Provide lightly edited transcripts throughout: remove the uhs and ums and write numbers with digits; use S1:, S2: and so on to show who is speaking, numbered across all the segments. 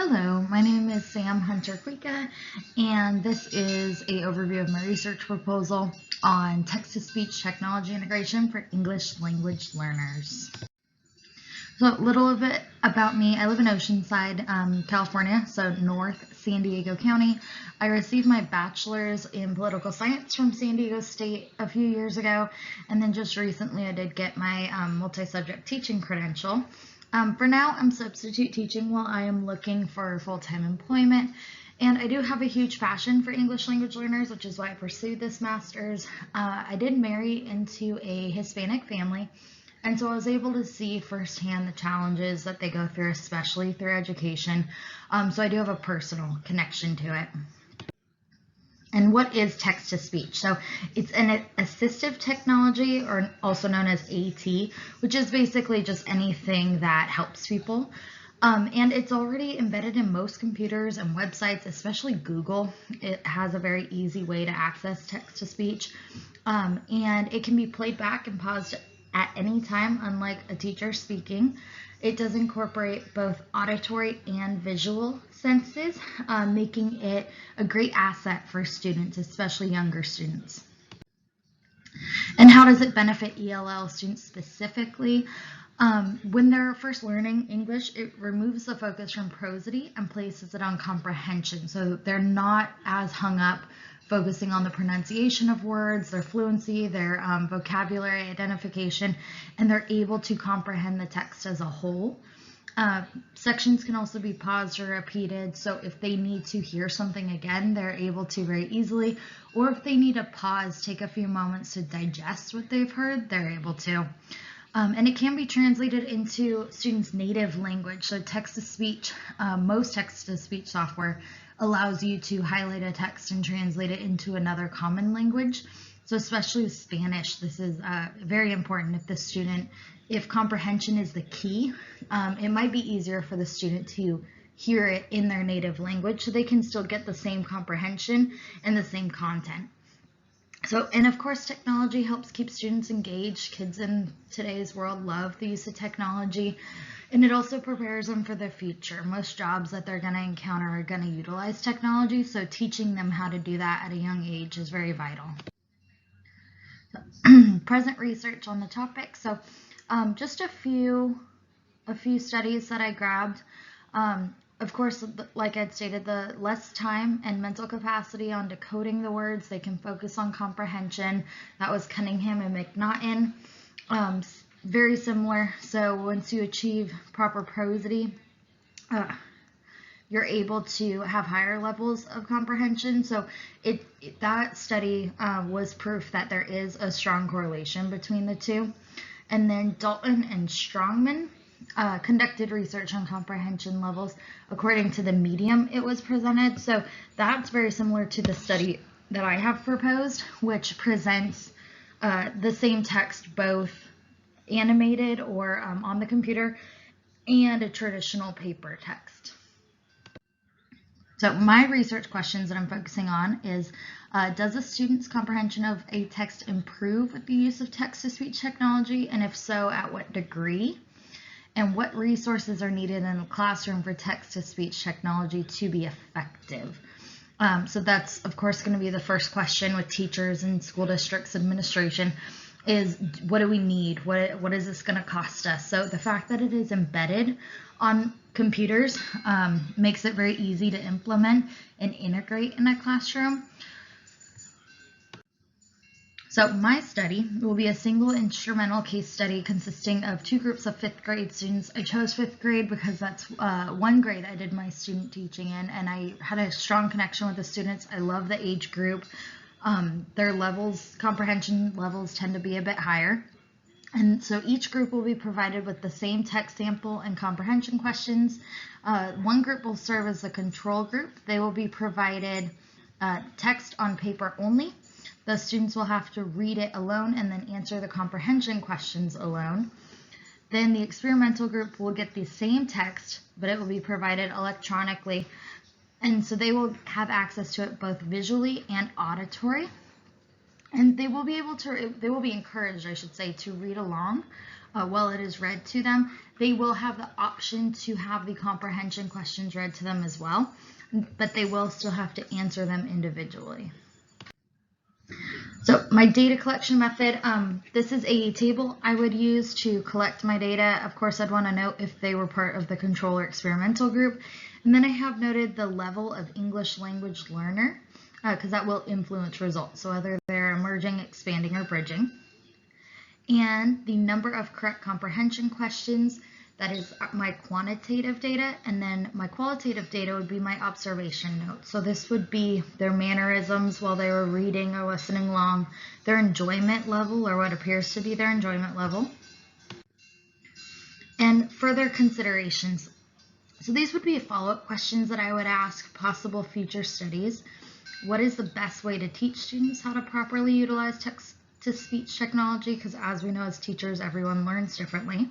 S1: Hello, my name is Sam Hunter-Quika, and this is an overview of my research proposal on text-to-speech technology integration for English language learners. So a little bit about me. I live in Oceanside, California, so North San Diego County. I received my bachelor's in political science from San Diego State a few years ago, and then just recently I did get my multi-subject teaching credential. For now, I'm substitute teaching while I am looking for full-time employment. And I do have a huge passion for English language learners, which is why I pursued this master's. I did marry into a Hispanic family, and so I was able to see firsthand the challenges that they go through, especially through education. So I do have a personal connection to it. And what is text-to-speech? So it's an assistive technology, or also known as AT, which is basically just anything that helps people. And it's already embedded in most computers and websites, especially Google. It has a very easy way to access text-to-speech. And it can be played back and paused at any time, unlike a teacher speaking. It does incorporate both auditory and visual senses, making it a great asset for students, especially younger students. And how does it benefit ELL students specifically? When they're first learning English, it removes the focus from prosody and places it on comprehension. So they're not as hung up focusing on the pronunciation of words, their fluency, their vocabulary identification, and they're able to comprehend the text as a whole. Sections can also be paused or repeated, so if they need to hear something again, they're able to very easily, or if they need to pause, take a few moments to digest what they've heard, they're able to. And it can be translated into students' native language. So text-to-speech, most text-to-speech software allows you to highlight a text and translate it into another common language. So especially with Spanish, this is very important if comprehension is the key, it might be easier for the student to hear it in their native language so they can still get the same comprehension and the same content. So, and of course, technology helps keep students engaged. Kids in today's world love the use of technology, and it also prepares them for the future. Most jobs that they're going to encounter are going to utilize technology, so teaching them how to do that at a young age is very vital. Present research on the topic. So, just a few studies that I grabbed. Of course, like I'd stated, the less time and mental capacity on decoding the words, they can focus on comprehension. That was Cunningham and McNaughton. Very similar. So once you achieve proper prosody, you're able to have higher levels of comprehension. So that study was proof that there is a strong correlation between the two. And then Dalton and Strongman conducted research on comprehension levels according to the medium it was presented. So that's very similar to the study that I have proposed, which presents the same text both animated or on the computer and a traditional paper text. So my research questions that I'm focusing on is, does a student's comprehension of a text improve with the use of text-to-speech technology? And if so, at what degree? And what resources are needed in the classroom for text-to-speech technology to be effective? So that's, of course, going to be the first question with teachers and school districts administration is, what do we need? What is this going to cost us? So the fact that it is embedded on computers makes it very easy to implement and integrate in a classroom. So my study will be a single instrumental case study consisting of two groups of 5th grade students. I chose 5th grade because that's one grade I did my student teaching in, and I had a strong connection with the students. I love the age group. Their comprehension levels tend to be a bit higher. And so each group will be provided with the same text sample and comprehension questions. One group will serve as a control group. They will be provided text on paper only. The students will have to read it alone and then answer the comprehension questions alone. Then the experimental group will get the same text, but it will be provided electronically. And so they will have access to it both visually and auditory. And they will be encouraged, I should say, to read along while it is read to them, they will have the option to have the comprehension questions read to them as well, but they will still have to answer them individually. So my data collection method, this is a table I would use to collect my data. Of course, I'd want to note if they were part of the control or experimental group. And then I have noted the level of English language learner, because that will influence results. So whether they're emerging, expanding, or bridging. And the number of correct comprehension questions, that is my quantitative data, and then my qualitative data would be my observation notes. So this would be their mannerisms while they were reading or listening along, their enjoyment level, or what appears to be their enjoyment level, and further considerations. So these would be follow-up questions that I would ask possible future studies. What is the best way to teach students how to properly utilize text-to-speech technology? Because as we know as teachers, everyone learns differently.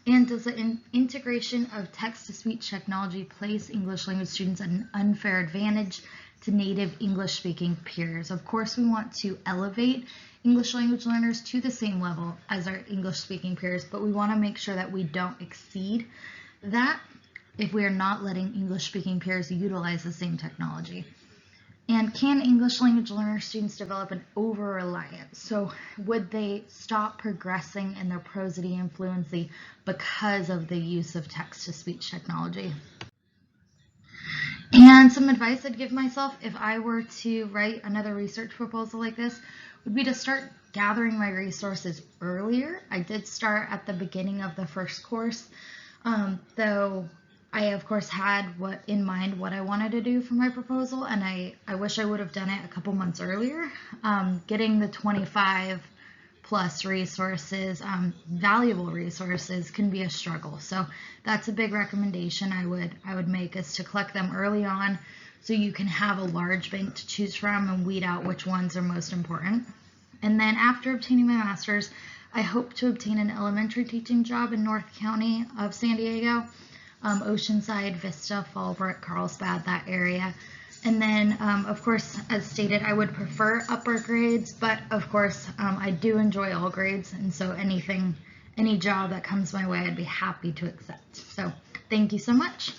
S1: And does the integration of text-to-speech technology place English language students at an unfair advantage to native English-speaking peers? Of course, we want to elevate English language learners to the same level as our English-speaking peers, but we want to make sure that we don't exceed that if we are not letting English-speaking peers utilize the same technology. And can English language learner students develop an over-reliance? So would they stop progressing in their prosody and fluency because of the use of text-to-speech technology? And some advice I'd give myself if I were to write another research proposal like this would be to start gathering my resources earlier. I did start at the beginning of the first course, though I, of course, had in mind what I wanted to do for my proposal, and I wish I would have done it a couple months earlier. Getting the 25 plus resources, valuable resources, can be a struggle. So that's a big recommendation I would make, is to collect them early on so you can have a large bank to choose from and weed out which ones are most important. And then after obtaining my master's, I hope to obtain an elementary teaching job in North County of San Diego. Oceanside, Vista, Fallbrook, Carlsbad, that area. And then, of course, as stated, I would prefer upper grades, but of course, I do enjoy all grades, and so any job that comes my way, I'd be happy to accept. So thank you so much.